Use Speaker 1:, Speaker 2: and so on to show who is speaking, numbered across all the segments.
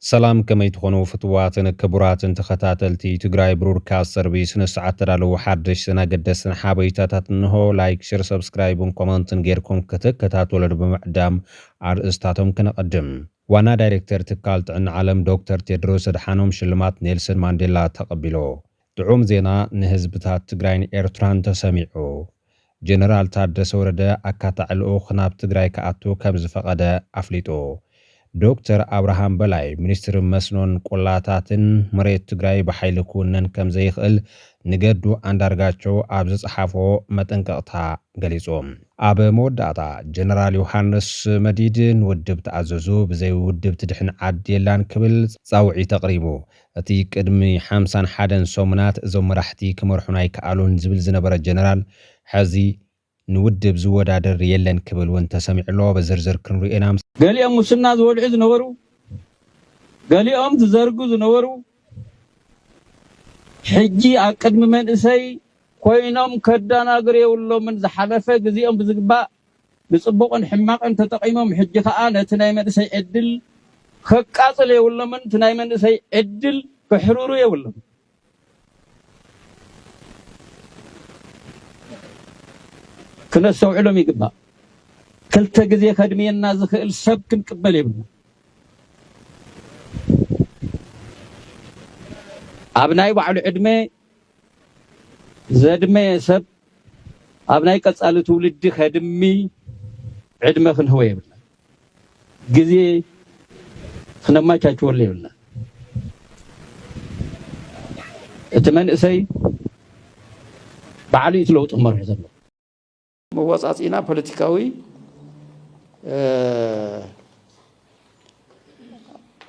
Speaker 1: سلام كما يتخونوا فتواتن كبراتن تخطاتلتي تقراي برودكاست سيرفيس نسعات تدالو حدش سنة قدسن حابيتاتات انهو لايك شير سبسكرايب كومنتن غيركم كتكتاتو لربمعدام عرضستاتهم كنقدم وانا دايركتر تكالت عن عالم دكتور تيدروس أدحانوم شلمات نيلسون مانديلا تقبلو دعوم زينا نهزبتات تقراين إيرتران تسميعو جنرال تادس ورده أكاتعلو خناب تقراي كأتو كمز فقده أفليتو دكتور أبراهام بلاي منستر مسنون قلاتاتن مريت تقراي بحيل كونن كم زي يخل نقدو اندارغاتشو أبزز حافو متنقطها قليزوم أب موداتا جنرال يوحانس مديدن ودب تعززو بزي ودب تدحن عديلان كبل صاوعي تقريبو اتي قدمي 51 سومنات زوم راحتي كمرحناي كالون زبل زنبر الجنرال حزي نودب زودادر يلن كبل وانت سمع له بزرزر كنرئينا
Speaker 2: قال يا مسنا زول عز نورو قال يا تزرقوا نورو حجي أقدم من إسي كوينام كدانا قري والله من زحلفة قزيهم بزقباء بصبقن حماقن تتقيمهم حجي خآنة تنايمن إسي عدل خقاصل يا والله من تنايمن إسي عدل كحرورو يا والله كنا سوي لهم يقبا كلتا قزي خدمي الناس خيل سب كن قبل يبنا أبناي وعلى عدمي زدمي سب أبناي قصالو تولد خدمي عدمي خن هو يبنا قزي خنا ما تشور لي يبنا اتمنى سي بعلي تلوت أمر هذا مواساتنا بوليتيكاوي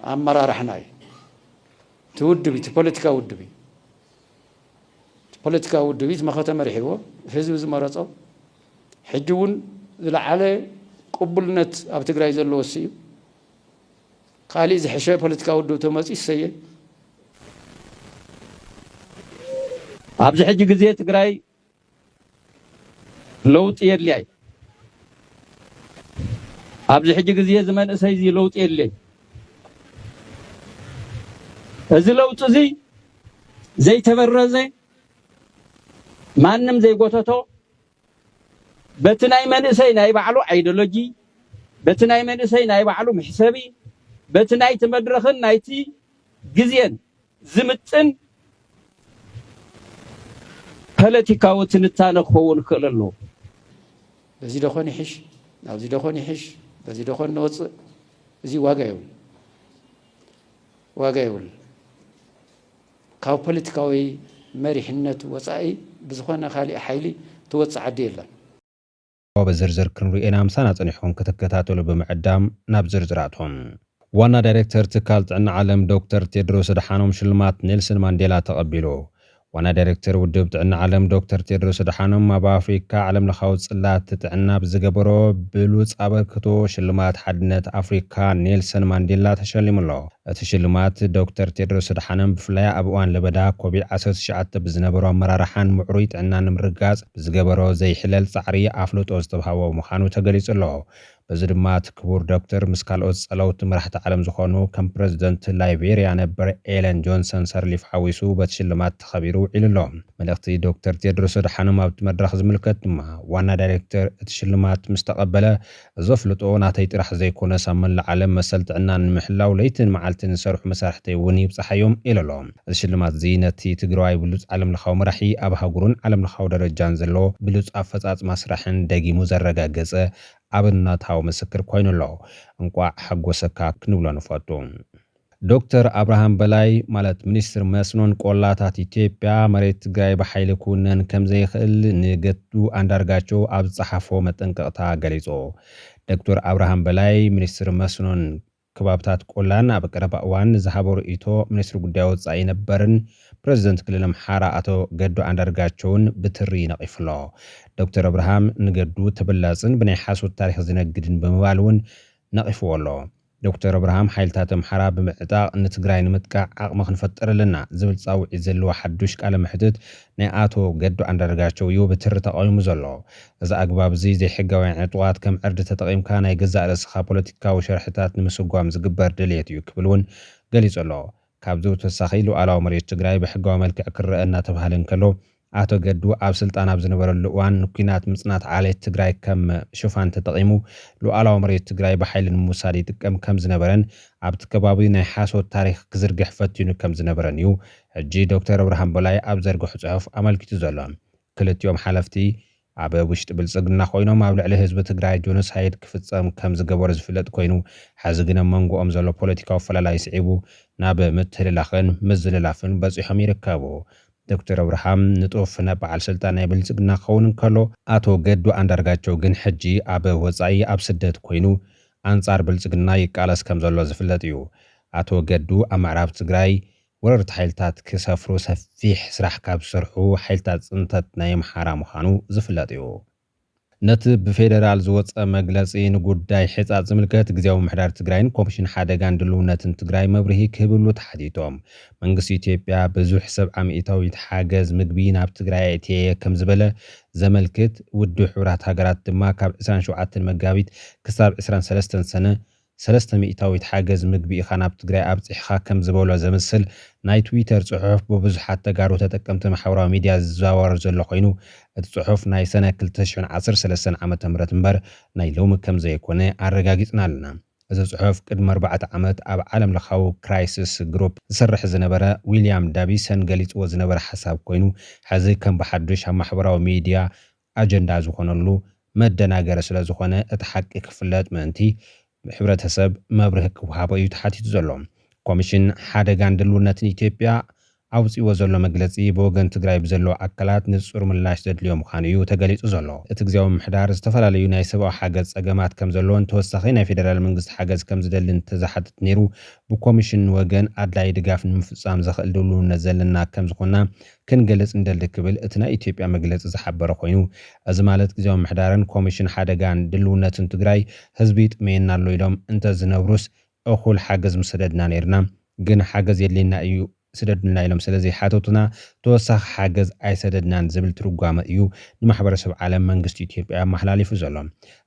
Speaker 2: أمرار حناي تودبي تبوليتيكا ودبي بوليتيكا ودبي ما ختم رحيوه حزب زمرصو حجون زلعله قبلنت اب تግራይ ዘሎ ወሲዩ ቃሊ ዝሕሸ ፖለቲካ ወዶ ተመጽ ይሰየ ኣብዚ ሕጂ ግዜ ትግራይ ለውጥ የለይ ኣብዚ ሕጂ ግዜ ዘመን እሰይ ለውጥ የለይ እዚ ለውጥ እዚ ዘይተበረዘ ማንም ዘይጎተቶ በትናይ መንእሰይ ናይ ባዕሉ አይዲዮሎጂ በትናይ መንእሰይ ናይ ባዕሉ ምሕሰቢ በትናይ ተመድረኽን ናይቲ ግዜን ዝምጥን ፖለቲካዊ ትንታነ ክኸውን ክእለሎ በዚ ደኾን ይሕሽ ናብዚ ደኾን ይሕሽ በዚ ደኾን ነወፅእ እዚ ዋጋ ይውል ካብ ፖለቲካዊ መሪሕነት ወፃኢ ብዝኾነ ካልእ ሓይሊ ትወፅእ ዓዲ የለን
Speaker 1: وبزرزر كنرئينا مسانا تنحهم كتكتاتولو بمعدام ناب زرزراتهم وانا دايركتر تكالت عن عالم دكتور تيدروس أدحانوم شلمات نيلسون مانديلا تقبلو وانا دايركتر ودبت عن عالم دكتور تيدروس أدحانوم ما بافريكا عالم لخوت صلات تتعنا بزقبرو بلوز أبركتو شلمات حدنت أفريكا نيلسون مانديلا تشلم الله تشلمات دكتور تيدروس أدحانوم بفلايا أبوان لبدا كوبيد 19 بزنبرو مرارحان معرويت عنا نمرقاز بزقبرو زي حلال صعري أفلوت أوزتبهاو مخانو تقليس الله بزدمات كبور دكتور مسكالوت صلوت مرحت عالم زخونو كم بريزيدنت لايبيريا نبر إيلان جونسون سرليف حويسو بتشلمات خبيرو إللهم ملختي دكتور تيدروس أدحانوم مدرخ زملكت ما وانا دايركتور تشلمات مستقبله زفلطو ناتي طرح زيكونه سامن العالم مسلت عنا نمحلاو ليتن معالتن سرح مسارحتي وني بصحيوم إللهم تشلمات زينتي تجراي بلوز عالم لخاو مرحي أبهاجرون عالم لخاو درجان زلو بلوز أفصات مسرحن دقيمو زرقاقزة أبنا تاو مسكر كوينو لو انقوا حقو سكا كنولا نفاتو دكتور أبراهام بلاي مالت منستر مسنون قولاتات إثيوبيا مريت تግራይ بحيل كونن كم زي خل نگتو اندارغاچو أب صحافو متنقطا غليزو دكتور أبراهام بلاي منستر مسنون كبابتات قولان أب قرب أوان زهابور إيتو منستر قداو صاي نبرن بريزيدنت كلل أمحارا أتو قدو اندارغاچون بتري نقفلو دكتور أبراهام نگدو تبلازن بني حاسو التاريخ زنقدن بموالون نقفولو دكتور أبراهام حيلتات أمحارا بمعطاق أن تقراي نمتقع عقم خنفتر لنا زبل تصاوع زلو حدوش كالا محدود نياتو قدو اندارغاچو يو بتر تقايم زلو إذا أقباب زي حقا وين عطوات كم عرد تتقيم كان يقزع لسخا بوليتيكا وشرحتات نمسوقوام زقبار دليت يكبلون ገሊጹ ኣሎ። ካብዚ ተወሳኺ ሉዓላዊ መሬት ትግራይ ብሕጋዊ መልክዕ ክረአ እናተባህለ እንከሎ ኣቶ ገዱ ኣብ ስልጣን ኣብ ዝነበረሉ እዋን ኩናት ምጽናት ዓሌት ትግራይ ከም ሽፋን ተጠቒሙ ሉዓላዊ መሬት ትግራይ ብሓይሊ ንምውሳድ ይጥቀም ከም ዝነበረን ኣብቲ ከባቢ ናይ ሓሶት ታሪክ ክዝርግሕ ፈቲኑ ከም ዝነበረን እዩ ሕጂ ዶክተር ኣብርሃም በላይ ኣብ ዘርግሑ ጽሑፍ ኣመልኪቱ ዘሎ። ክልቲኦም ሓለፍቲ ኣብ ውሽጢ ብልጽግና ኮይኖም ኣብ ልዕሊ ህዝቢ ትግራይ ጆኖሳይድ ክፍጸም ከም ዝገበሩ ዝፍለጥ ኮይኑ ሕዚ ግን ኣብ መንጎኦም ዘሎ ፖለቲካዊ ፈላላይ ስዒቡ ናብ ምትሕልላኽን ምዝልላፍን በፂሖም ይርከቡ። ዶክተር ኣብርሃም ንጡፍ በዓል ስልጣን ናይ ብልጽግና ክኸውን እንከሎ ኣቶ ገዱ ኣንዳርጋቸው ግን ሕጂ ኣብ ወጻኢ ኣብ ስደት ኮይኑ ኣንጻር ብልጽግና ይቃለስ ከም ዘሎ ዝፍለጥ እዩ። ኣቶ ገዱ ኣብ ምዕራብ ትግራይ ወረርቲ ሓይልታት ክሰፍሩ ሰፊሕ ስራሕ ካብ ዝሰርሑ ሓይልታት ጽንተት ናይ ኣምሓራ ምዃኑ ዝፍለጥ እዩ። ነቲ ብፌደራል ዝወፀ መግለፂ ንጉዳይ ሕፃፅ ዝምልከት ጊዜያዊ ምሕዳር ትግራይን ኮሚሽን ሓደጋን ድልውነትን ትግራይ መብርሂ ክህብሉ ተሓቲቶም መንግስቲ ኢትዮጵያ ብዙሕ ሰብዓ ሚእታዊት ሓገዝ ምግቢ ናብ ትግራይ ኣእትየ ከም ዝበለ ዘመልክት ውድብ ሕብራት ሃገራት ድማ ካብ 27 መጋቢት ክሳብ 23 ሰነ 300 ሓገዝ ምግቢ ኢኻ ናብ ትግራይ ኣብፂሕኻ ከም ዝበሎ ዘምስል ናይ ትዊተር ጽሑፍ ብብዙሓት ተጋሩ ተጠቀምቲ ማሕበራዊ ሚድያ ዝዘዋወር ዘሎ ኮይኑ እቲ ጽሑፍ ናይ ሰነ 2013 ዓመተ ምህረት እምበር ናይ ሎሚ ከም ዘይኮነ ኣረጋጊጽና ኣለና። እዚ ጽሑፍ ቅድሚ 4 ዓመት ኣብ ዓለም ለኻዊ ክራይሲስ ግሩፕ ዝሰርሕ ዝነበረ ዊልያም ዳቪሰን ገሊጽዎ ዝነበረ ሓሳብ ኮይኑ ሕዚ ከም ብሓዱሽ ኣብ ማሕበራዊ ሚድያ ኣጀንዳ ዝኾነሉ መደናገረ ስለ ዝኾነ እቲ ሓቂ ክፍለጥ ምእንቲ ሕብረተሰብ መብርሂ ክወሃቦ እዩ ተሓቲቱ ዘሎ። ኮሚሽን ሓደጋን ድልውነትን ኢትዮጵያ ኣውፂዎ ዘሎ መግለፂ ብወገን ትግራይ ብዘሎ ኣካላት ንጹር ምላሽ ዘድልዮ ምዃኑ እዩ ተገሊጹ ዘሎ። እቲ ጊዜያዊ ምሕዳር ዝተፈላለዩ ናይ ሰብኣዊ ሓገዝ ጸገማት ከም ዘለዎን ተወሳኺ ናይ ፌደራል መንግስቲ ሓገዝ ከም ዝደልን ተዛሓትት ነይሩ ብኮሚሽን ወገን ኣድላይ ድጋፍ ንምፍጻም ዘኽእል ድልውነት ዘለና ከም ዝኾንና ክንገልጽ እንደሊ ክብል እቲ ናይ ኢትዮጵያ መግለፂ ዝሓበረ ኮይኑ እዚ ማለት ጊዜያዊ ምሕዳርን ኮሚሽን ሓደጋን ድልውነትን ትግራይ ህዝቢ ጥሜየና ኣሎ ኢሎም እንተዝነብሩስ እኹል ሓገዝ ምሰደድና ነርና ግን ሓገዝ የድልየና እዩ ስደድና ኢሎም ስለዚ ሓተቱና ተወሳኺ ሓገዝ ኣይሰደድናን ዝብል ትርጓመ እዩ ንማሕበረሰብ ዓለም መንግስቲ ኢትዮጵያ መሓላሊፉ ዘሎ።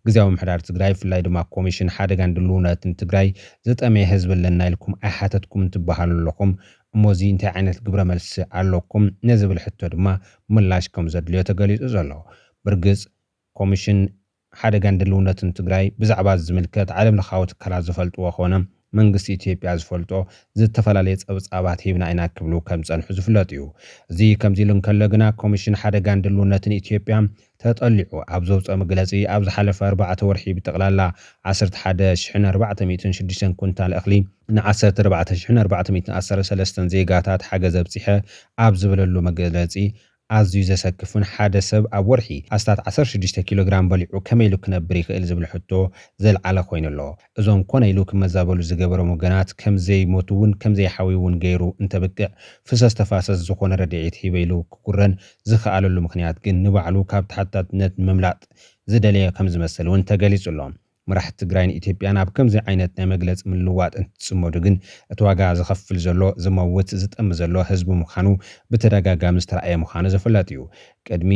Speaker 1: ጊዜያዊ ምሕዳር ትግራይ ፍላይ ድማ ኮሚሽን ሓደጋን ድልውነትን ትግራይ ዝጠመየ ህዝቢ ኣለና ኢልኩም ኣይሓተትኩም እንትበሃሉ ኣለኹም እሞዚ እንታይ ዓይነት ግብረ መልሲ ኣለኩም ነዝብል ሕቶ ድማ ምላሽ ከም ዘድልዮ ተገሊጹ ዘሎ። ብርግጽ ኮሚሽን ሓደጋን ድልውነትን ትግራይ ብዛዕባ ዝምልከት ዓለም ለኻዊ ትካላት ዝፈልጥዎ ኾነ መንግስቲ ኢትዮጵያ ዝፈልጦ ዝተፈላለዩ ጸብጻባት ሂብና ኢና ክብሉ ከም ጸንሑ ዝፍለጥ እዩ። እዚ ከምዚ ኢሉ እንከሎ ግና ኮሚሽን ሓደጋን ድልውነትን ኢትዮጵያ ተጠሊዑ ኣብ ዘውፅአ መግለፂ ኣብ ዝሓለፈ 4 ወርሒ ብጠቕላላ 11406 ኩንታል እኽሊ ን14413 ዜጋታት ሓገዝ ኣብፂሐ ኣብ ዝበለሉ መግለፂ ኣዝዩ ዘሰክፍን ሓደ ሰብ ኣብ ወርሒ ኣስታት 16 ኪሎግራም በሊዑ ከመይ ኢሉ ክነብር ይኽእል ዝብል ሕቶ ዘልዓለ ኮይኑ ኣሎ። እዞም ኮነ ኢሉ ክመዛበሉ ዝገበሮም ወገናት ከምዘይሞቱውን ከምዘይሓዊውን ገይሩ እንተብቅዕ ፍሰስ ተፋሰስ ዝኾነ ረድኤት ሂበ ኢሉ ክኩረን ዝኽኣለሉ ምክንያት ግን ንባዕሉ ካብ ተሓታትነት ምምላጥ ዝደለየ ከም ዝመስል እውን ተገሊጹ ኣሎ። መራሕቲ ትግራይን ኢትዮጵያን ኣብ ከምዚ ዓይነት ናይ መግለፂ ምልውዋጥ እንትጽመዱ ግን እቲ ዋጋ ዝኸፍል ዘሎ ዝመውት ዝጠሚ ዘሎ ህዝቢ ምዃኑ ብተደጋጋሚ ዝተረኣየ ምዃኑ ዝፍለጥ እዩ። ቅድሚ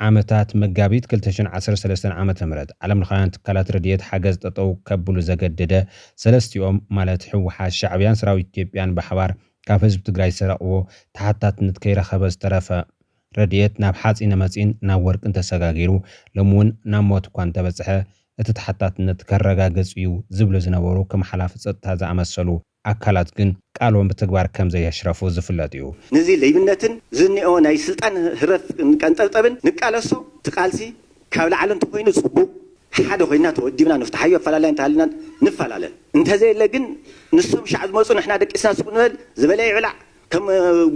Speaker 1: ዓመታት መጋቢት 2013 ዓመተ ምህረት ዓለም ለኻውያን ትካላት ረድኤት ሓገዝ ጠጠው ከብሉ ዘገደደ ሰለስቲኦም ማለት ሕወሓት ሻዕብያን ሰራዊት ኢትዮጵያን ብሓባር ካብ ህዝቢ ትግራይ ዝሰረቕዎ ተሓታትነት ከይረኸበ ዝተረፈ ረድኤት ናብ ሓፂነ መፂን ናብ ወርቅን ተሰጋጊሩ ሎሚ እውን ናብ ሞት እኳ እንተበፅሐ እቲ ተሓታትነት ከረጋገጽ እዩ ዝብሉ ዝነበሩ ከም ሓላፊ ጸጥታ ዝኣመሰሉ ኣካላት ግን ቃልዎም ብተግባር ከም ዘየሽረፉ ዝፍለጥ እዩ።
Speaker 3: ነዚ ለይብነትን ዝኒኦ ናይ ስልጣን ህረፍ ቀንጠብጠብን ንቃለሶ ትቃልሲ ካብ ላዕሊ እንተኮይኑ ጽቡቕ ሓደ ኮይና ተወዲብና ንፍታሓዮ ኣፈላላይ እንተሃልና ንፈላለ እንተዘየለ ግን ንሶም ሻዕ ዝመፁ ንሕና ደቂስና ሱቅ ንበል ዝበለየ ይብላዕ ከም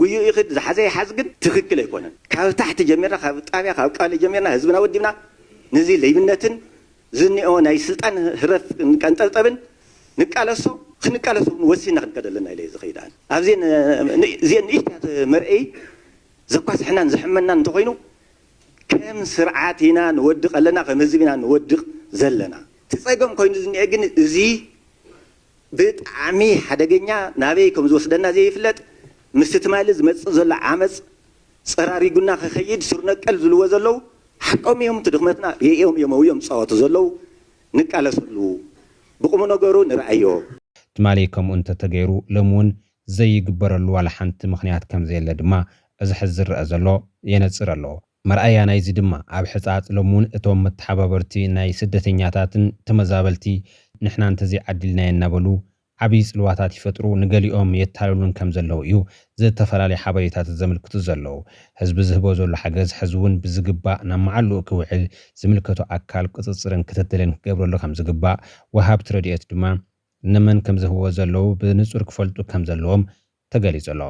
Speaker 3: ጉዩ ይኽድ ዝሓዘ ይሓዝ ግን ትክክል ኣይኮነን። ካብ ታሕቲ ጀሚርና ካብ ጣብያ ካብ ቃል ጀሚርና ህዝብና ወዲብና ነዚ ለይብነትን ዝኒኦ ናይ ስልጣን ህረፍ ቀንጠብጠብን ንቃለሶ ክንቃለሶ ወሲና ክንከደለና ኢለ ዝኸይዳን ኣብዚን እዚን ንእሽተያት መርአይ ዘኳስሕናን ዝሕመናን እንተኮይኑ ከም ስርዓት ኢና ንወድቕ ኣለና ከም ህዝብ ኢና ንወድቕ ዘለና ትፀገም ኮይኑ ዝኒአ ግን እዚ ብጣዕሚ ሓደገኛ ናበይ ከም ዝወስደና ዘይፍለጥ ምስቲ ትማሊ ዝመፅእ ዘሎ ዓመፅ ፀራሪጉና ክኸይድ ስር ነቀል ዝልዎ ዘለው ሓቆም እዮም ትድኽመትና የኦም እዮም ፃወቱ ዘለው ንቃለሰሉ ብቁም ነገሩ ንርአዮ።
Speaker 1: ትማሊ ከምኡ እንተተገይሩ ለምውን ዘይግበረሉ ዋላ ሓንቲ ምኽንያት ከም ዘየለ ድማ እዚ ሕዚ ዝረአ ዘሎ የነፅር ኣሎ መርኣያ ናይዚ ድማ ኣብ ሕፃፅ ለምውን እቶም መተሓባበርቲ ናይ ስደተኛታትን ተመዛበልቲ ንሕና እንተዚ ዓዲልና የናበሉ ዓብይ ጽልዋታት ይፈጥሩ ንገሊኦም የታለሉን ከም ዘለው እዩ ዝተፈላለዩ ሓበሬታት ዘመልክቱ ዘለው ህዝቢ ዝህቦ ዘሎ ሓገዝ ሕዝውን ብዝግባእ ናብ መዓልኡ ክውዕል ዝምልከቶ ኣካል ቁፅፅርን ክትትልን ክገብረሉ ከም ዝግባእ ወሃብቲ ረድኤት ድማ ንመን ከም ዝህቦ ዘለው ብንጹር ክፈልጡ ከም ዘለዎም ተገሊጹ ኣሎ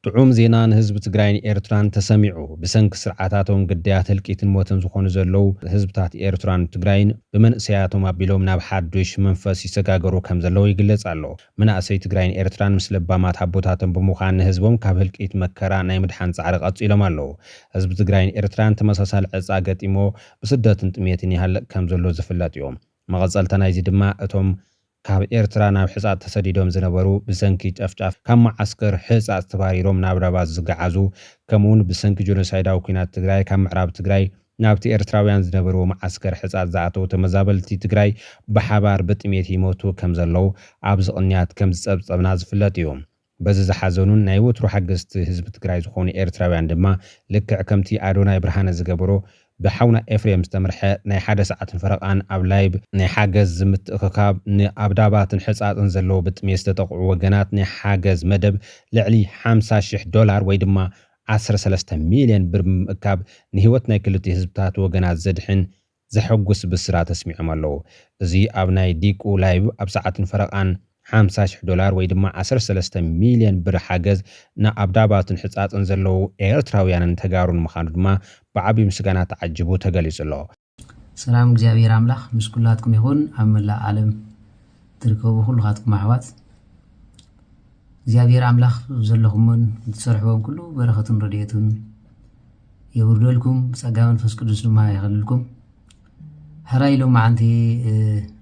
Speaker 1: ጥዑም ዜና ንህዝቢ ትግራይን ኤርትራን ተሰሚዑ ብሰንኪ ስርዓታቶም ግዳያት ህልቂትን ሞትን ዝኾኑ ዘለው ህዝብታት ኤርትራን ትግራይን ብመንእሰያቶም ኣቢሎም ናብ ሓዱሽ መንፈስ ይሰጋገሩ ከም ዘለው ይግለጽ ኣሎ መናእሰይ ትግራይን ኤርትራን ምስ ለባማት ኣቦታቶም ብምዃን ንህዝቦም ካብ ህልቂት መከራ ናይ ምድሓን ጻዕሪ ቀጺሎም ኣለዉ ህዝቢ ትግራይን ኤርትራን ተመሳሳሊ ዕጻ ገጢሞ ብስደትን ጥሜትን ይሃልቕ ከም ዘሎ ዝፍለጥ እዮም መቐጸልታ ናይዚ ድማ እቶም ካብ ኤርትራ ናብ ሕፃት ተሰዲዶም ዝነበሩ ብሰንኪ ጨፍጫፍ ካብ ማዓስከር ሕፃት ተባሪሮም ናብ ረባት ዝገዓዙ ከምውን ብሰንኪ ጆኖሳይዳዊ ኩናት ትግራይ ካብ ምዕራብ ትግራይ ናብቲ ኤርትራውያን ዝነበሩ ማዓስከር ሕፃት ዝኣተው ተመዛበልቲ ትግራይ ብሓባር በጥሜት ይሞቱ ከም ዘለው ኣብ ዝቕንያት ከም ዝጸብጸብና ዝፍለጥ እዮም በዚ ዝሓዘኑን ናይ ወትሩ ሓገዝቲ ህዝቢ ትግራይ ዝኾኑ ኤርትራውያን ድማ ልክዕ ከምቲ ኣዶናይ ብርሃነ ዝገበሮ ብሓውና ኤፍሬም ዝተመርሐ ናይ ሓደ ሰዓትን ፈረቓን ኣብ ላይብ ናይ ሓገዝ ዝምትእኽኻብ ንኣብዳባትን ሕፃጥን ዘለዎ ብጥሜት ዝተጠቕዑ ወገናት ናይ ሓገዝ መደብ ልዕሊ $50,000 ወይ ድማ 13 ሚልዮን ብር ምእካብ ንህይወት ናይ ክልተ ህዝብታት ወገናት ዘድሕን ዘሐጉስ ብስራት ተስሚዖም ኣለዉ እዚ ኣብ ናይ ዲቁ ላይብ ኣብ ሰዓትን ፈረቓን $50,000 ወይ ድማ 13 ሚልዮን ብር ሓገዝ ንኣብዳባትን ሕፃጥን ዘለው ኤርትራውያንን ተጋሩን ምዃኑ ድማ ብዓብይ ምስጋና ተዓጅቡ ተገሊጹ ኣሎ
Speaker 4: ሰላም እግዚአብሔር አምላክ ምስ ኩላትኩም ይሁን ኣብ መላእ ዓለም ትርከቡ ኩልኻትኩም ኣሕዋት እግዚአብሔር አምላክ ዘለኹምን ትሰርሕዎም ኩሉ በረኸትን ረድኤትን ይውርደልኩም ጸጋ መንፈስ ቅዱስ ድማ ይኸልልኩም ሕራይ ኢሎም መዓንቲ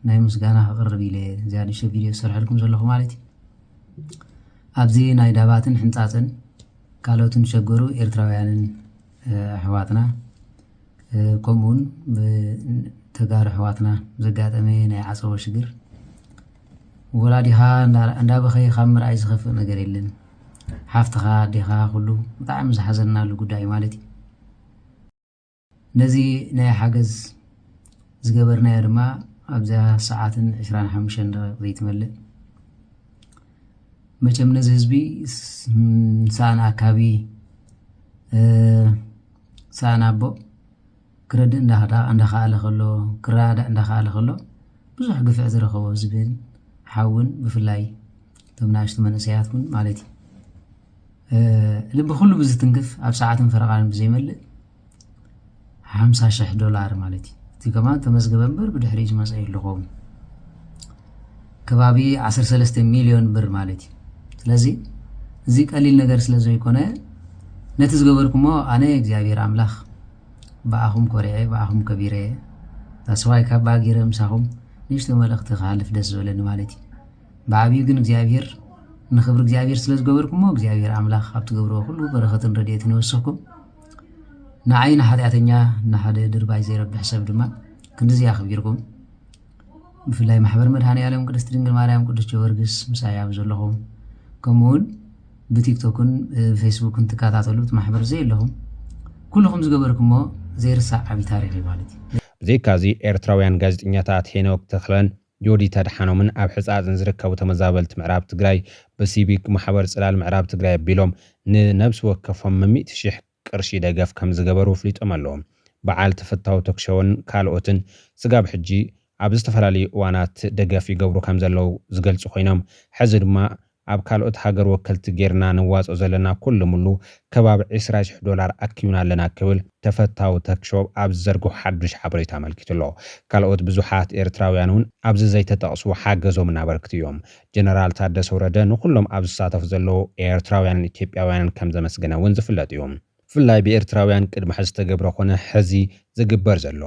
Speaker 4: ናይ ምስጋና ክቕርብ ኢለ ዝያድሽ ቪድዮ ዝሰርሐልኩም ዘለኹ ማለት ኣብዚ ናይ ዳባትን ሕንፃፅን ካልኦትን ሸገሩ ኤርትራውያንን ኣሕዋትና ከምኡውን ተጋሩ ኣሕዋትና ዘጋጠመ ናይ ዓፀቦ ሽግር ወላዲኻ እንዳበኸይ ካብ ምርኣይ ዝኸፍእ ነገር የለን ሓፍትኻ ዲኻ ኩሉ ብጣዕሚ ዝሓዘናሉ ጉዳይ ማለት እዩ ነዚ ናይ ሓገዝ ዝገበርናዮ ድማ ኣብዛ ሰዓትን 25 ደቂቕ ዘይትመልእ መቸም ነዚ ህዝቢ ሳና ኣካቢ ሳና ኣቦ ክረድእ እንዳኻኣለ ከሎ ክራዳእ እንዳኻኣለ ከሎ ብዙሕ ግፍዕ ዝረኸቦ ህዝብን ሓውን ብፍላይ እቶም ናእሽቱ መንእሰያት እውን ማለት እዩ ልቢ ኩሉ ብዝትንክፍ ኣብ ሰዓትን ፈረቓን ብዘይመልእ $50,000 ማለት እዩ እቲ ከማን ተመዝገበ እምበር ብድሕሪ ዝመፀ የለኹም ከባቢ 13 ሚልዮን ብር ማለት እዩ ስለዚ እዚ ቀሊል ነገር ስለ ዘይኮነ ነቲ ዝገበርኩሞ ኣነ እግዚአብሔር ኣምላኽ በኣኹም ኮርዐ በኣኹም ከቢረ ተስፋይ ካብ ባጊረ ምሳኹም ንሽቶ መልእኽቲ ክሃልፍ ደስ ዝበለኒ ማለት እዩ ብዓብዩ ግን እግዚአብሔር ንኽብሪ እግዚአብሔር ስለ ዝገበርኩሞ እግዚአብሔር ኣምላኽ ኣብ ትገብርዎ ኩሉ በረኸትን ረድኤትን ይወስኽኩም ንዓይና ሓጢኣተኛ ንሓደ ድርባይ ዘይረብሕ ሰብ ድማ ክንዲዚ ኣኽቢርኩም ብፍላይ ማሕበር መድኃኔዓለም ቅድስት ድንግል ማርያም ቅዱስ ጀወርግስ ምሳይ ኣብ ዘለኹም ከምኡውን ብቲክቶክን ፌስቡክን ትከታተሉት ማሕበር ዘየለኹም ኩልኹም ዝገበርኩሞ ዘይርሳዕ ዓብይ ታሪክ እዩ ማለት እዩ
Speaker 1: ብዘይካዚ ኤርትራውያን ጋዜጠኛታት ሄኖክ ተኽለን ጆዲ ተድሓኖምን ኣብ ሕፃፅን ዝርከቡ ተመዛበልቲ ምዕራብ ትግራይ በሲቪክ ማሕበር ጽላል ምዕራብ ትግራይ ኣቢሎም ንነብሲ ወከፎም 100,000 ቅርሺ ደገፍ ከም ዝገበሩ ፍሊጦም ኣለዎም በዓል ተፈታዊ ተክሸውን ካልኦትን ስጋብ ሕጂ ኣብ ዝተፈላለዩ እዋናት ደገፍ ይገብሩ ከም ዘለው ዝገልጹ ኮይኖም ሕዚ ድማ ኣብ ካልኦት ሃገር ወከልቲ ጌርና ንዋጾ ዘለና ኩሉ ሙሉ ከባቢ $20,000 ኣኪዩና ኣለና ክብል ተፈታዊ ተክሾብ ኣብ ዝዘርግሑ ሓዱሽ ሓበሬታ ኣመልኪቱ ኣሎ ካልኦት ብዙሓት ኤርትራውያን እውን ኣብዚ ዘይተጠቕሱ ሓገዞም እናበርክቱ እዮም ጀነራል ታደሰ ወረደ ንኩሎም ኣብ ዝሳተፉ ዘለው ኤርትራውያንን ኢትዮጵያውያንን ከም ዘመስገነ እውን ዝፍለጥ እዮም ፍላይ ብኤርትራውያን ቅድሚ ሕዚ ተገብረ ኮነ ሕዚ ዝግበር ዘሎ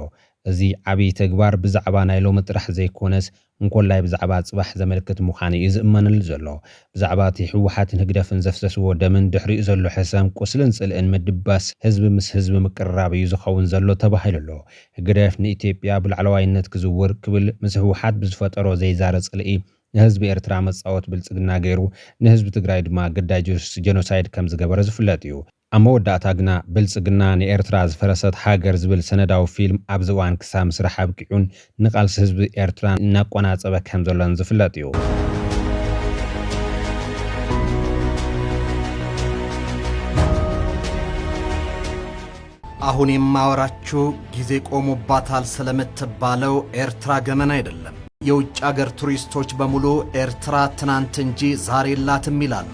Speaker 1: እዚ ዓብይ ተግባር ብዛዕባ ናይ ሎሚ ጥራሕ ዘይኮነስ እንኮላይ ብዛዕባ ጽባሕ ዘመልክት ምዃኑ እዩ ዝእመነሉ ዘሎ ብዛዕባ እቲ ሕወሓትን ህግደፍን ዘፍሰስዎ ደምን ድሕሪኡ ዘሎ ሕሰም ቁስልን ጽልእን ምድባስ ህዝቢ ምስ ህዝቢ ምቅርራብ እዩ ዝኸውን ዘሎ ተባሂሉ ኣሎ ህግደፍ ንኢትዮጵያ ብላዕለዋይነት ክዝውር ክብል ምስ ሕወሓት ብዝፈጠሮ ዘይዛረ ጽልኢ የህዝብ ኤርትራ መጻወት ብልጽግና ገይሩ ንህዝብ ትግራይ ድማ ግዳጅስ ጄኖሳይድ ከም ዝገበረ ዝፍለጥ እዩ ኣብ መወዳእታ ግና ብልጽግና ንኤርትራ ዝፈረሰት ሃገር ዝብል ሰነዳዊ ፊልም ኣብ ዝዋን ክሳብ ምስራሕ ኣብቂዑን ንቃልሲ ህዝቢ ኤርትራ እናቆናጸበ ከም ዘሎን ዝፍለጥ እዩ
Speaker 5: አሁን የማወራችሁ ጊዜ ቆሞባታል ስለምትባለው ኤርትራ ገመና አይደለም። የውጭ አገር ቱሪስቶች በሙሉ ኤርትራ ትናንት እንጂ ዛሬ የላትም ይላሉ።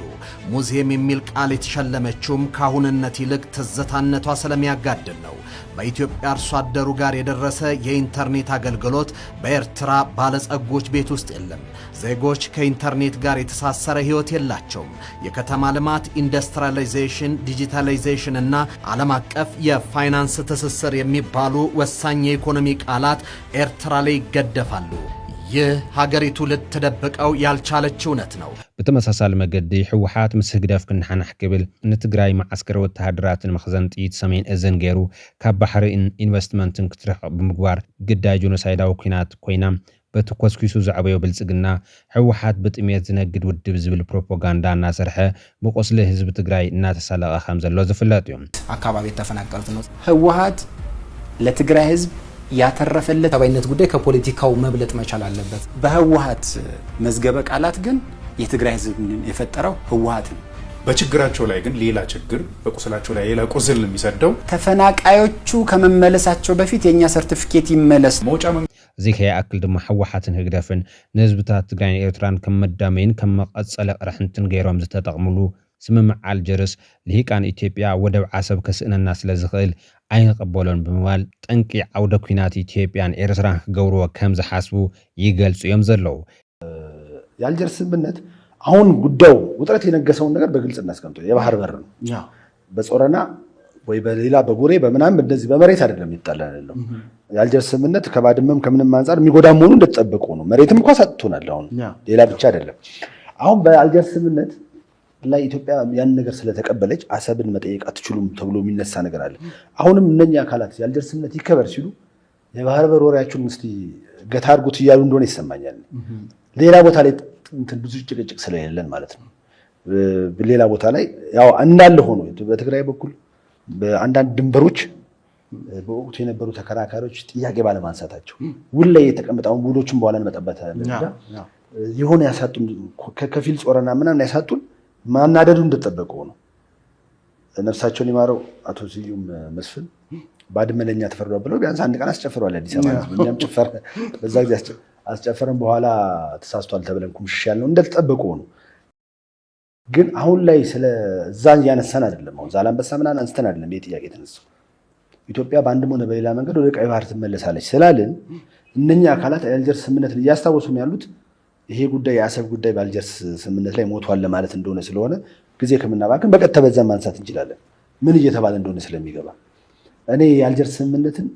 Speaker 5: ሙዚየም የሚል ቃል የተሸለመችውም ካሁንነት ይልቅ ትዝታነቷ ስለሚያጋድል ነው። በኢትዮጵያ አርሶ አደሩ ጋር የደረሰ የኢንተርኔት አገልግሎት በኤርትራ ባለጸጎች ቤት ውስጥ የለም። ዜጎች ከኢንተርኔት ጋር የተሳሰረ ህይወት የላቸውም። የከተማ ልማት፣ ኢንዱስትሪያላይዜሽን፣ ዲጂታላይዜሽን እና ዓለም አቀፍ የፋይናንስ ትስስር የሚባሉ ወሳኝ የኢኮኖሚ ቃላት ኤርትራ ላይ ይገደፋሉ። ይህ ሀገሪቱ ልትደብቀው ያልቻለች እውነት ነው።
Speaker 1: بتمساسال مجدي حوحات مسهجدف كن حنحكبل نتجراي معسكر والتهدرات المخزن تيت سمين إذن جيرو كبحر إنفستمنت كترح بمجوار جدا جنوسايدا وكينات كوينام بتقص كيسو زعبيو بالسجنا حوحات بتميز نجد والدبز بالبروباغندا ناسرحة بقص له حزب تجراي ناتسالة خمسة لوز فلاتيوم
Speaker 6: أكابا بيتفنى كرتنوس حوحات لتجراي حزب ያተረፈለ ተባይነት ጉዳይ ከፖለቲካው መብለጥ መቻል አለበት። በህወሓት መዝገበ ቃላት ግን የትግራይ ህዝብን የፈጠረው ህወሓት ነው።
Speaker 7: በችግራቸው ላይ ግን ሌላ ችግር በቁስላቸው ላይ ሌላ ቁስል የሚሰደው
Speaker 6: ተፈናቃዮቹ ከመመለሳቸው በፊት የኛ ሰርቲፊኬት ይመለስ
Speaker 7: ሞጫ
Speaker 1: زي هي أكل دم حوحاتن هجدفن نسبتها تجاين إيرتران كم مدامين كم قصة رحنتن غيرهم زتتقملو سمم على الجرس اللي هي كان إثيوبيا ودو عصب كسئنا الناس لزخيل عين قبولون بموال تنكي عودة كينات إثيوبيا إيرتران جورو كم زحاسبو يقل سيوم زلو
Speaker 8: ያልጀርስ ስምምነት አሁን ጉዳዩ ውጥረት የነገሰውን ነገር በግልጽ እናስቀምጠው የባህር በር ነው በጾረና ወይ በሌላ በጉሬ በመናም እንደዚህ በመሬት አይደለም ይጣላልለው ያልጀርስ ስምምነት ከባድመም ከምንም አንፃር የሚጎዳ መሆኑ እንደተጠበቀ ነው መሬትም እንኳን ሰጥቶናል አሁን ሌላ ብቻ አይደለም አሁን በያልጀርስ ስምምነት ላይ ኢትዮጵያ ያን ነገር ስለተቀበለች አሰብን መጠየቅ አትችሉም ተብሎ የሚነሳ ነገር አለ አሁንም እነኛ አካላት ያልጀርስ ስምምነት ይከበር ሲሉ የባህር በር ወሬያችሁን እስቲ ገታርጉት ይያሉ እንደሆነ ይሰማኛል ሌላ ቦታ ላይ እንትን ብዙ ጭቅጭቅ ስለሌለን ማለት ነው በሌላ ቦታ ላይ ያው እንዳለ ሆኖ በትግራይ በኩል በአንዳንድ ድንበሮች በወቅቱ የነበሩ ተከራካሪዎች ጥያቄ ባለማንሳታቸው ውል ላይ የተቀመጠው ውሎችን በኋላ እንመጣበት የሆነ ያሳጡን ከፊል ጾረና ምናምን ያሳጡን ማናደዱ እንደተጠበቀው ነው ነፍሳቸውን ይማረው አቶ ስዩም መስፍን ባድመለኛ ተፈርዷል ብለው ቢያንስ አንድ ቀን አስጨፍሯል አዲስ አበባ እኛም ጨፈረ በዛ ጊዜ አስጨፈረን በኋላ ተሳስቷል ተብለን ኩምሽሽ ያለው እንደተጠበቀው ነው ግን አሁን ላይ ስለዛን ያነሳን አይደለም አሁን ዛላምበሳ ምናን አንስተን አይደለም የጥያቄ ተነሳው ኢትዮጵያ በአንድም ሆነ በሌላ መንገድ ወደ ቀይ ባህር ትመለሳለች ስላልን እነኛ አካላት ያልጀርስ ስምምነትን እያስታወሱም ያሉት ይሄ ጉዳይ የአሰብ ጉዳይ ባልጀርስ ስምምነት ላይ ሞቷል ለማለት እንደሆነ ስለሆነ ጊዜ ከምናባክን በቀጥታ በዛም ማንሳት እንችላለን ምን እየተባለ እንደሆነ ስለሚገባ እኔ ያልጀርስ ስምምነትን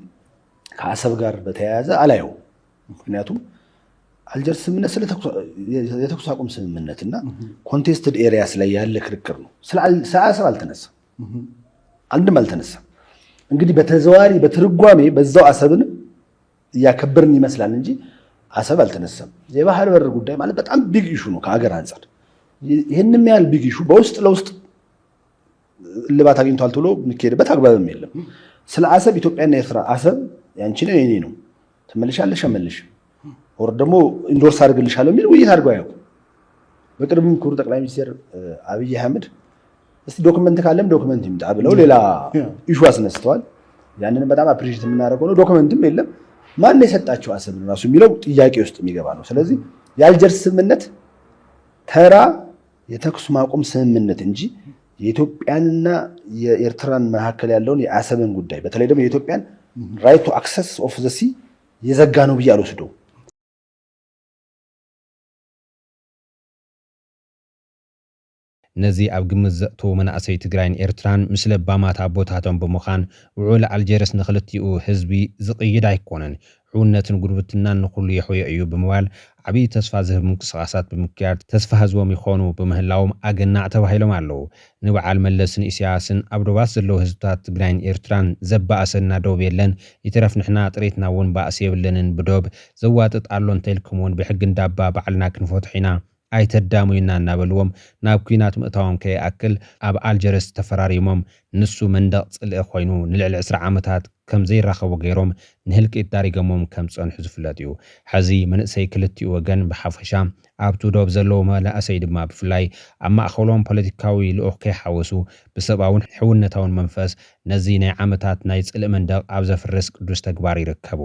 Speaker 8: ከአሰብ ጋር በተያያዘ አላየው ምክንያቱም አልጀርስ ስምምነት የተኩስ አቁም ስምምነትና ኮንቴስትድ ኤሪያስ ላይ ያለ ክርክር ነው ስለ አሰብ አልተነሳም አንድም አልተነሳም እንግዲህ በተዘዋሪ በትርጓሜ በዛው አሰብን ያከበርን ይመስላል እንጂ አሰብ አልተነሳም የባህር በር ጉዳይ ማለት በጣም ቢግ ኢሹ ነው ከሀገር አንፃር ይሄንም ያህል ቢግ ኢሹ በውስጥ ለውስጥ ልባት አግኝቷል ተብሎ ምከሄድበት አግባብም የለም ስለ አሰብ ኢትዮጵያና ኤርትራ አሰብ ያንቺ ነው የኔ ነው ተመልሻለሽ አመልሽ ወር ደግሞ ኢንዶርስ አድርግልሻለሁ የሚል ውይይት አድርገው ያው በቅርብም ክቡር ጠቅላይ ሚኒስትር አብይ አህመድ እስቲ ዶክመንት ካለም ዶክመንት ይምጣ ብለው ሌላ ኢሹ አስነስተዋል ያንንም በጣም አፕሪሺየት የምናደርገው ነው ዶክመንትም የለም ማን የሰጣቸው አሰብን ራሱ የሚለው ጥያቄ ውስጥ የሚገባ ነው ስለዚህ ያልጀርስ ስምምነት ተራ የተኩስ ማቆም ስምምነት እንጂ የኢትዮጵያንና የኤርትራን መካከል ያለውን የአሰብን ጉዳይ በተለይ ደግሞ የኢትዮጵያን ራይት ቱ አክሰስ ኦፍ ዘ ሲ የዘጋ ነው ብዬ አልወስደው
Speaker 1: ነዚ ኣብ ግምት ዘእቱ መናእሰይ ትግራይን ኤርትራን ምስለ ባማት ኣቦታቶም ብምዃን ውዑል ኣልጀርስ ንኽልቲኡ ህዝቢ ዝቕይድ ኣይኮነን ሕውነትን ጉርብትናን ንኹሉ የሕወየ እዩ ብምባል ዓብዪ ተስፋ ዝህብ ምንቅስቓሳት ብምክያድ ተስፋ ህዝቦም ይኾኑ ብምህላዎም ኣገናዕ ተባሂሎም ኣለዉ ንበዓል መለስን ኢሳያስን ኣብ ዶባስ ዘለዉ ህዝብታት ትግራይን ኤርትራን ዘባእሰና ዶብ የለን ይትረፍ ንሕና ጥሬትና እውን ባእሲ የብለንን ብዶብ ዘዋጥጥ ኣሎ እንተኢልኩም እውን ብሕጊ እንዳባ ባዕልና ክንፈትሕ ኢና ኣይተዳሙይና እናበልዎም ናብ ኩናት ምእታዎም ከይኣክል ኣብ ኣልጀርስ ተፈራሪሞም ንሱ መንደቕ ጽልኢ ኮይኑ ንልዕሊ 20 ዓመታት ከም ዘይራኸቡ ገይሮም ንህልቂት ዳሪገሞም ከም ጸንሑ ዝፍለጥ እዩ ሕዚ መንእሰይ ክልቲኡ ወገን ብሓፈሻ ኣብቲ ዶብ ዘለዉ መናእሰይ ድማ ብፍላይ ኣብ ማእኸሎም ፖለቲካዊ ልኡኽ ከይሓወሱ ብሰብኣውን ሕውነታውን መንፈስ ነዚ ናይ ዓመታት ናይ ጽልኢ መንደቕ ኣብ ዘፍርስ ቅዱስ ተግባር ይርከቡ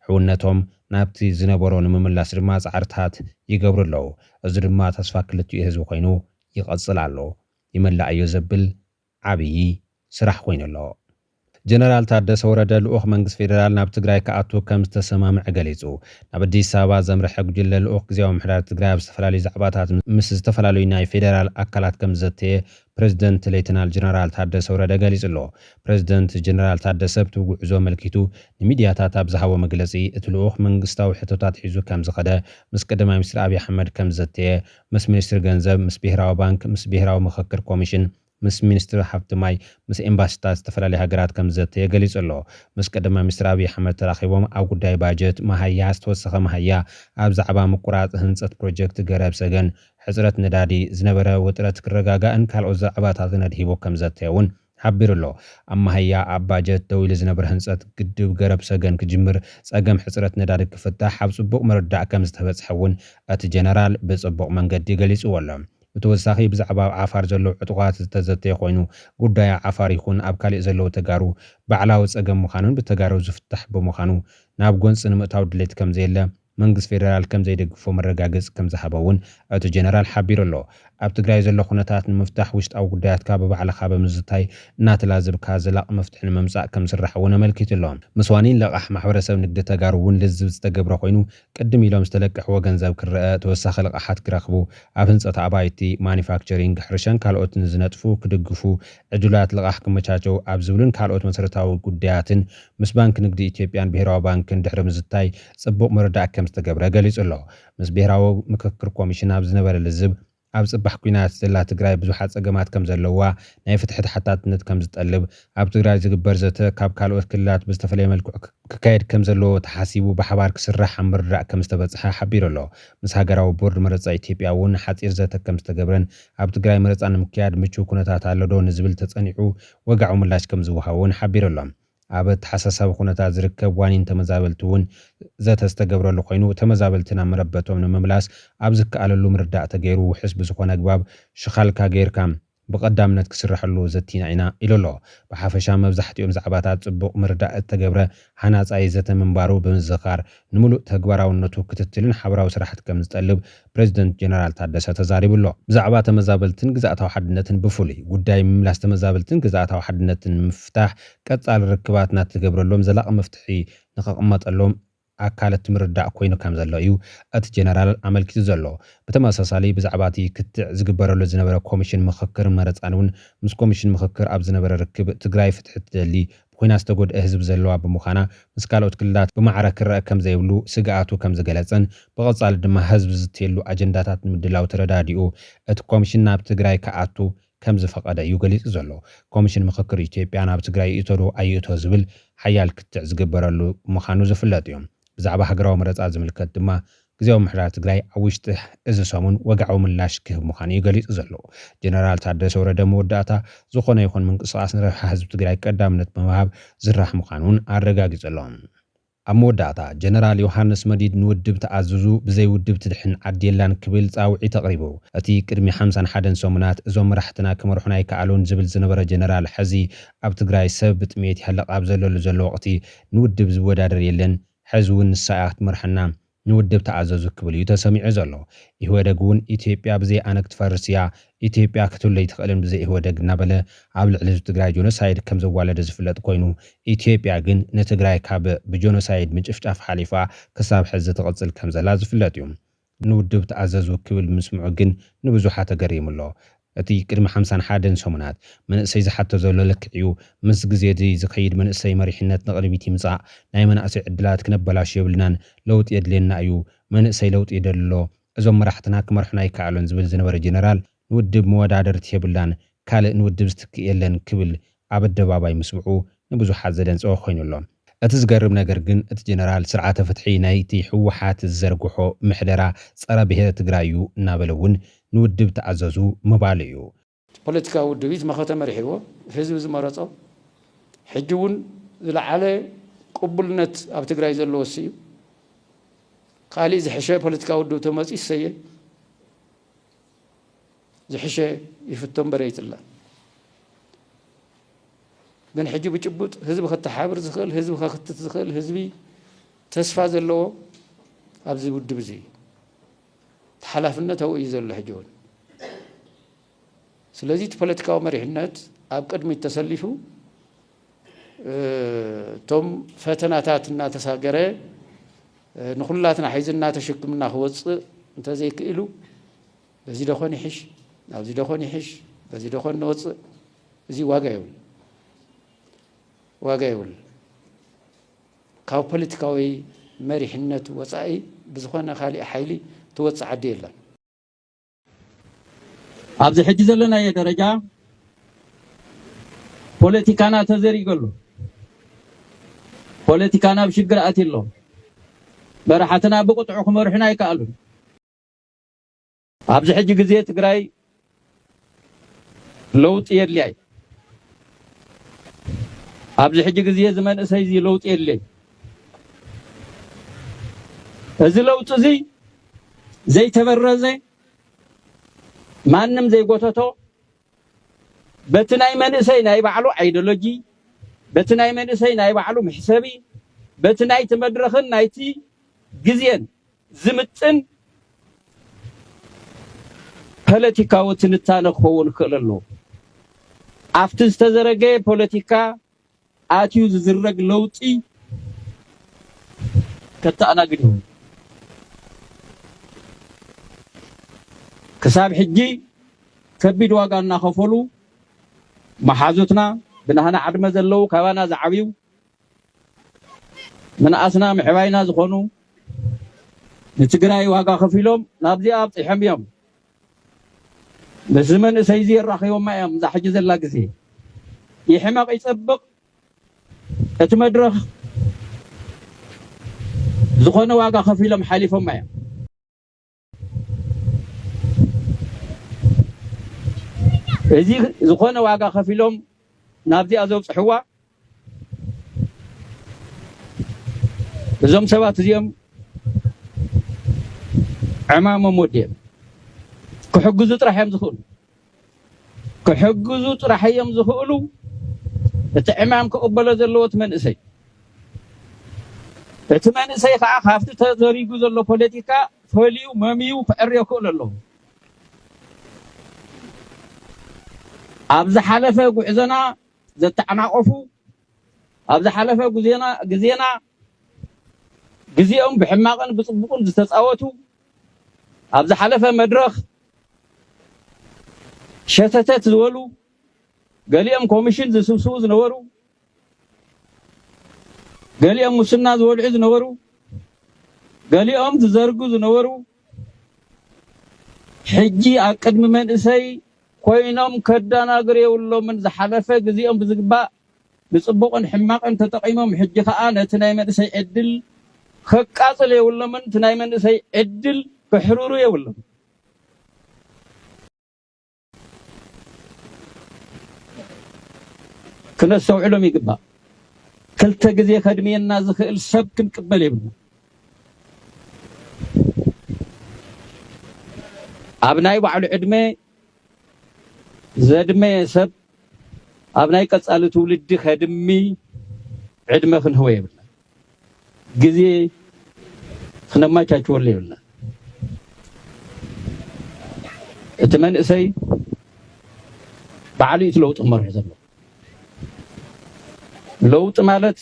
Speaker 1: ሕውነቶም ናብቲ ዝነበሮ ንምምላስ ድማ ጻዕርታት ይገብሩ ኣለዉ እዚ ድማ ተስፋ ክልቲኡ ህዝቢ ኮይኑ ይቐጽል ኣሎ ይመላእ እዩ ዘብል ዓብዪ ስራሕ ኮይኑ ኣሎ ጀነራል ታደሰ ወረደ ልኡኽ መንግስቲ ፌደራል ናብ ትግራይ ከኣቱ ከም ዝተሰማምዐ ገሊጹ ናብ ኣዲስ ኣበባ ዘምርሐ ጉጅለ ልኡኽ ግዜያዊ ምሕዳር ትግራይ ኣብ ዝተፈላለዩ ዛዕባታት ምስ ዝተፈላለዩ ናይ ፌደራል ኣካላት ከም ዘተየ ፕሬዚደንት ሌተናል ጀነራል ታደሰ ወረደ ገሊጹ ኣሎ ፕሬዚደንት ጀነራል ታደሰ ብቲ ጉዕዞ መልኪቱ ንሚድያታት ኣብ ዝሃቦ መግለጺ እቲ ልኡኽ መንግስታዊ ሕቶታት ሒዙ ከም ዝኸደ ምስ ቀዳማይ ሚኒስትር ኣብዪ ኣሕመድ ከም ዘተየ ምስ ሚኒስትሪ ገንዘብ ምስ ብሄራዊ ባንክ ምስ ብሄራዊ ምክክር ኮሚሽን ምስ ሚኒስትር ሃብቲ ማይ ምስ ኤምባሲታት ዝተፈላለዩ ሃገራት ከም ዘተየ ገሊጹ ኣሎ ምስ ቀዳማይ ሚኒስትር ኣብዪ ኣሕመድ ተራኺቦም ኣብ ጉዳይ ባጀት መሃያ ዝተወሰኸ መሃያ ኣብ ዛዕባ ምቁራጽ ህንፀት ፕሮጀክት ገረብ ሰገን ሕፅረት ነዳዲ ዝነበረ ውጥረት ክረጋጋእን ካልኦት ዛዕባታትን ኣድሂቦ ከም ዘተየ እውን ሓቢሩ ኣሎ ኣብ መሃያ ኣብ ባጀት ደው ኢሉ ዝነበረ ህንፀት ግድብ ገረብ ሰገን ክጅምር ፀገም ሕፅረት ነዳዲ ክፍታሕ ኣብ ጽቡቕ መርዳእ ከም ዝተበፅሐ እውን እቲ ጀነራል ብጽቡቕ መንገዲ ገሊጹዎ ኣሎ ብተወሳኺ ብዛዕባ ዓፋር ዘለዉ ዕጡቓት ዝተዘተየ ኮይኑ ጉዳይ ዓፋር ይኹን ኣብ ካልእ ዘለዉ ተጋሩ ባዕላዊ ፀገም ምዃኑን ብተጋሩ ዝፍታሕ ብምዃኑ ናብ ጎንፂ ንምእታው ድሌት ከም ዘየለ መንግስቲ ፌደራል ከም ዘይደግፎ መረጋገጽ ከም ዝሃበ እውን እቲ ጀነራል ሓቢሩ ኣሎ ኣብ ትግራይ ዘሎ ኩነታት ንምፍታሕ ውሽጣዊ ጉዳያትካ ብባዕልኻ ብምዝታይ እናተላዘብካ ዘላቕ መፍትሒ ንምምጻእ ከም ዝስራሕ እውን ኣመልኪቱ ኣሎ ምስ ዋኒን ለቓሕ ማሕበረሰብ ንግዲ ተጋሩ እውን ልዝብ ዝተገብረ ኮይኑ ቅድም ኢሎም ዝተለቅሕዎ ገንዘብ ክርአ ተወሳኺ ልቓሓት ክረኽቡ ኣብ ህንፀት ኣባይቲ ማኒፋክቸሪንግ ሕርሻን ካልኦትን ዝነጥፉ ክድግፉ ዕዱላት ልቓሕ ክመቻቸው ኣብ ዝብሉን ካልኦት መሰረታዊ ጉዳያትን ምስ ባንኪ ንግዲ ኢትዮጵያን ብሄራዊ ባንክን ድሕሪ ምዝታይ ጽቡቕ መርዳእ ከም ዝተገብረ ገሊጹ ኣሎ ምስ ብሄራዊ ምክክር ኮሚሽን ኣብ ዝነበረ ልዝብ ኣብ ጽባሕ ኩናት ዘላ ትግራይ ብዙሓት ፀገማት ከም ዘለዋ ናይ ፍትሒ ተሓታትነት ከም ዝጠልብ ኣብ ትግራይ ዝግበር ዘተ ካብ ካልኦት ክልላት ብዝተፈለየ መልክዑ ክካየድ ከም ዘለዎ ተሓሲቡ ብሓባር ክስራሕ ኣብ ምርዳእ ከም ዝተበፅሐ ሓቢሩ ኣሎ ምስ ሃገራዊ ቦርድ መረፃ ኢትዮጵያ እውን ሓፂር ዘተ ከም ዝተገብረን ኣብ ትግራይ መረፃ ንምክያድ ምቹው ኩነታት ኣሎ ዶ ንዝብል ተጸኒዑ ወጋዑ ምላሽ ከም ዝወሃቡ እውን ሓቢሩ ኣሎ ኣብ ተሓሳሳቢ ኩነታት ዝርከብ ዋኒን ተመዛበልቲ እውን ዘተ ዝተገብረሉ ኮይኑ ተመዛበልትና መረበቶም ንምምላስ ኣብ ዝከኣለሉ ምርዳእ ተገይሩ ውሕስ ብዝኾነ ኣግባብ ሽኻልካ ጌርካ ብቐዳምነት ክስርሐሉ ዘቲና ኢና ኢሉ ኣሎ ብሓፈሻ መብዛሕትኦም ዛዕባታት ጽቡቕ ምርዳእ እተገብረ ሃናፃይ ዘተ ምንባሩ ብምዝኻር ንምሉእ ተግባራውነቱ ክትትልን ሓበራዊ ስራሕቲ ከም ዝጠልብ ፕሬዚደንት ጀነራል ታደሰ ተዛሪቡ ኣሎ ብዛዕባ ተመዛበልትን ግዛእታዊ ሓድነትን ብፍሉይ ጉዳይ ምምላስ ተመዛበልትን ግዛእታዊ ሓድነትን ምፍታሕ ቀጻሊ ርክባት እናተገብረሎም ዘላቕ መፍትሒ ንኸቕመጠሎም ኣካለት ምርዳእ ኮይኑ ከም ዘሎ እዩ እቲ ጀነራል ኣመልኪቱ ዘሎ ብተመሳሳሊ ብዛዕባ እቲ ክትዕ ዝግበረሉ ዝነበረ ኮሚሽን ምክክር መረፃን እውን ምስ ኮሚሽን ምክክር ኣብ ዝነበረ ርክብ ትግራይ ፍትሒ ትደሊ ብኩናት ዝተጎድአ ህዝቢ ዘለዋ ብምዃና ምስ ካልኦት ክልላት ብማዕረ ክረአ ከም ዘይብሉ ስግኣቱ ከም ዝገለጸን ብቐጻሊ ድማ ህዝቢ ዝትየሉ ኣጀንዳታት ንምድላው ተረዳዲኡ እቲ ኮሚሽን ናብ ትግራይ ከኣቱ ከም ዝፈቐደ እዩ ገሊጹ ዘሎ ኮሚሽን ምክክር ኢትዮጵያ ናብ ትግራይ ይእተዶ ኣይእቶ ዝብል ሓያል ክትዕ ዝግበረሉ ምዃኑ ዝፍለጥ እዮም ብዛዕባ ሃገራዊ መረፃ ዝምልከት ድማ ግዜያዊ ምሕዳር ትግራይ ኣብ ውሽጢ እዚ ሰሙን ወግዓዊ ምላሽ ክህብ ምዃኑ እዩ ገሊጹ ዘሎ ጀነራል ታደሰ ወረደ መወዳእታ ዝኾነ ይኹን ምንቅስቓስ ንረብሓ ህዝቢ ትግራይ ቀዳምነት ብምሃብ ዝራሕ ምዃኑን ኣረጋጊጹ ኣሎ ኣብ መወዳእታ ጀነራል ዮሃንስ መዲድ ንውድብ ተኣዝዙ ብዘይ ውድብ ትድሕን ዓድየላን ክብል ፃውዒት ኣቕሪቡ እቲ ቅድሚ 51 ሰሙናት እዞም መራሕትና ክመርሑና ይከኣሉን ዝብል ዝነበረ ጀነራል ሕዚ ኣብ ትግራይ ሰብ ብጥሜት ይሕለቕ ኣብ ዘለሉ ዘሎ ወቕቲ ንውድብ ዝወዳደር የለን ሕዚ እውን ንሳያ ክትመርሐና ንውድብ ተኣዘዙ ክብል እዩ ተሰሚዑ ዘሎ ኢህወደግ እውን ኢትዮጵያ ብዘይ ኣነ ክትፈርስ እያ ኢትዮጵያ ክትህለይ ትኽእልን ብዘይ ኢህወደግ እናበለ ኣብ ልዕሊ ትግራይ ጆኖሳይድ ከም ዘዋለደ ዝፍለጥ ኮይኑ ኢትዮጵያ ግን ንትግራይ ካብ ብጆኖሳይድ ምጭፍጫፍ ሓሊፋ ክሳብ ሕዚ ትቕፅል ከም ዘላ ዝፍለጥ እዩ ንውድብ ተኣዘዙ ክብል ምስምዑ ግን ንብዙሓት ተገሪሙ ኣሎ እቲ ቅድሚ 51 ሰሙናት መንእሰይ ዝሓቶ ዘሎ ልክዕዩ ምስ ግዜ ዝኸይድ መንእሰይ መሪሕነት ንቕድሚት ይምጻእ ናይ መናእሰይ ዕድላት ክነበላሽ የብልናን ለውጢ የድልየና እዩ መንእሰይ ለውጢ ይደልሎ እዞም መራሕትና ክመርሑና ይከኣሉን ዝብል ዝነበረ ጀነራል ንውድብ መወዳደርቲ የብላን ካልእ ንውድብ ዝትክእ የለን ክብል ኣብ ኣደባባይ ምስምዑ ንብዙሓት ዘደንፅኦ ኮይኑሎ እቲ ዝገርም ነገር ግን እቲ ጀነራል ስርዓተ ፍትሒ ናይቲ ሕወሓት ዝዘርግሖ ምሕደራ ጸረ ብሄረ ትግራይ እዩ እናበለ እውን ንውድብ ተኣዘዙ ምባል እዩ
Speaker 9: ፖለቲካዊ ውድቢት መኸተ መሪሕዎ ህዝቢ ዝመረፆ ሕጂ እውን ዝለዓለ ቅቡልነት ኣብ ትግራይ ዘለዎ እዩ ካልእ ዝሕሸ ፖለቲካዊ ውድብ ተመፂ ይሰየ ዝሕሸ ይፍቶም በረይትላ ግን ሕጂ ብጭቡጥ ህዝቢ ከተሓብር ዝኽእል ህዝቢ ከክትት ዝኽእል ህዝቢ ተስፋ ዘለዎ ኣብዚ ውድብ እዚ ተሓላፍነት ኣውኡ ዘሎ ሕጂ እውን ስለዚ እቲ ፖለቲካዊ መሪሕነት ኣብ ቅድሚት ተሰሊፉ ቶም ፈተናታት እናተሳገረ ንኹላትና ሒዝና ተሸክምና ክወፅእ እንተዘይክእሉ በዚ ደኾን ይሕሽ ናብዚ ደኾን ይሕሽ በዚ ደኾን ንወፅእ እዚ ዋጋ ይብል ካብ ፖለቲካዊ መሪሕነት ወፃኢ ብዝኾነ ካልእ ሓይሊ ትወፅእ ዓዲ የለን
Speaker 2: ኣብዚ ሕጂ ዘለናዮ ደረጃ ፖለቲካና ተዘሪገሉ ፖለቲካና ብሽግር ኣትሎ መራሕትና ብቁጥዑ ክመርሑና ይከኣሉን ኣብዚ ሕጂ ግዜ ትግራይ ለውጥ የድልያ ኣብዚ ሕጂ ግዜ ዝመንእሰይ እዚ ለውጥ የድልያ እዚ ለውጥ እዚ ዘይተበረዘ ማንም ዘይጎተቶ በቲ ናይ መንእሰይ ናይ ባዕሉ አይዲዮሎጂ በቲ ናይ መንእሰይ ናይ ባዕሉ ምሕሰቢ በቲ ናይቲ መድረኽን ናይቲ ግዜን ዝምጥን ፖለቲካዊ ትንታነ ክኸውን ይኽእል ኣለዎ ኣብቲ ዝተዘረገ ፖለቲካ ኣትዩ ዝዝረግ ለውጢ ከተኣናግድ እዩ ክሳብ ሕጂ ከቢድ ዋጋ እናኸፈሉ መሓዙትና ብናህና ዓድመ ዘለው ካባና ዝዓብዩ ምንኣስና ምሕባይና ዝኾኑ ንትግራይ ዋጋ ከፊሎም ናብዚኣ ኣብፂሖም እዮም በዚ መንእሰይ እዚ የራኺቦማ እዮም እዛ ሕጂ ዘላ ግዜ ይሕመቕ ይፀብቕ እቲ መድረኽ ዝኾነ ዋጋ ከፊሎም ሓሊፎማ እዮም እዚ ዝኾነ ዋጋ ከፊሎም ናብዚኣ ዘብፅሕዋ እዞም ሰባት እዚኦም ዕማሞም ወዲኦም ክሕግዙ ጥራሕ እዮም ዝኽእሉ እቲ ዕማም ክቕበሎ ዘለዎ እቲ መንእሰይ ከዓ ካብቲ ተዘሪጉ ዘሎ ፖለቲካ ፈልዩ መምዩ ክዕርዮ ክእሉ ኣለዎ ኣብ ዝሓለፈ ጉዕዞና ዘተዓናቐፉ ኣብ ዝሓለፈ ግዜና ግዜኦም ብሕማቕን ብፅቡቕን ዝተፃወቱ ኣብ ዝሓለፈ መድረኽ ሸተተት ዝበሉ ገሊኦም ኮሚሽን ዝስብስቡ ዝነበሩ ገሊኦም ሙስና ዝበልዑ ዝነበሩ ገሊኦም ዝዘርጉ ዝነበሩ ሕጂ ኣብ ቅድሚ መንእሰይ ኮይኖም ከዳናግር የብሎምን ዝሓለፈ ግዜኦም ብዝግባእ ብፅቡቕን ሕማቕን ተጠቂሞም ሕጂ ከዓ ነቲ ናይ መንእሰይ ዕድል ከቃፅል የብሎምን እቲ ናይ መንእሰይ ዕድል ክሕሩሩ የብሎም ክነስተውዕሎም ይግባእ ክልተ ግዜ ከድሜና ዝኽእል ሰብ ክንቅበል የብልና ኣብ ናይ ባዕሉ ዕድመ ዘድመ ሰብ ኣብ ናይ ቀጻሊ ትውልዲ ከድሚ ዕድመ ክንህቦ የብልና ግዜ ክነማቻችወሉ የብልና እቲ መንእሰይ ባዕሉ እቲ ለውጢ ክመርሕ ዘሎ ለውጢ ማለት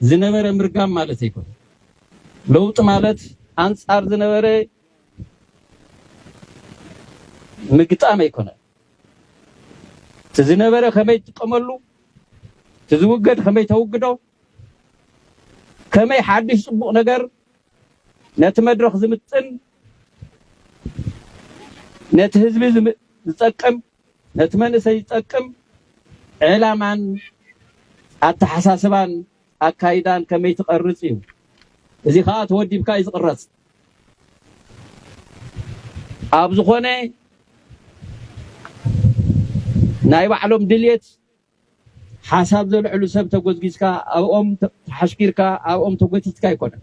Speaker 2: ዝነበረ ምርጋም ማለት ኣይኮነ ለውጢ ማለት አንጻር ዝነበረ ምግጣም ኣይኮነ تزنبره خمي تقملو تزوجد خمي توجدو كمي حدش صبوق نجر نتمدرخ زمتن نتهزبي زتقم نتمنى سيتقم علمان التحساسبان أكايدان كمي تقرصيو إذا خاط ودي بكاي تقرص أبزخونة نايب علوم دليت حساب ذو العلو سب تقول جيسكا أو تحشكيركا أو تقول تتكاي كنا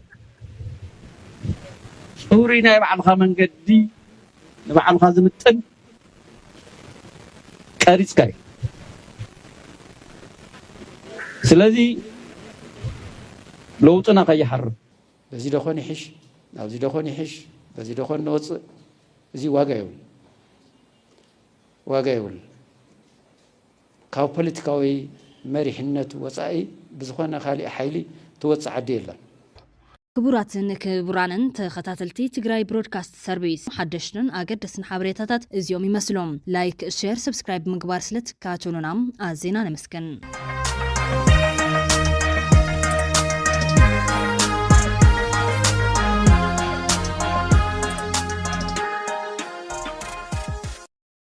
Speaker 2: صوري نايب عن خامن قدي نايب عن خازم التن كاريسكاي سلازي لو تنا قاي حرب بزي دخون يحش أو زي دخون يحش بزي دخون نوص زي واقعيول كاو بوليتيكاوي مريحنة وصائي بزخونا خالي حيلي توصع عديلا
Speaker 10: كبراتن كبرانن تخاتلتي تجراي برودكاست سيرفيس حدشن أقدسن حبريتات ازيوم يمسلوم لايك شير سبسكرايب مقبار سلت كاتونونام أزينا نمسكن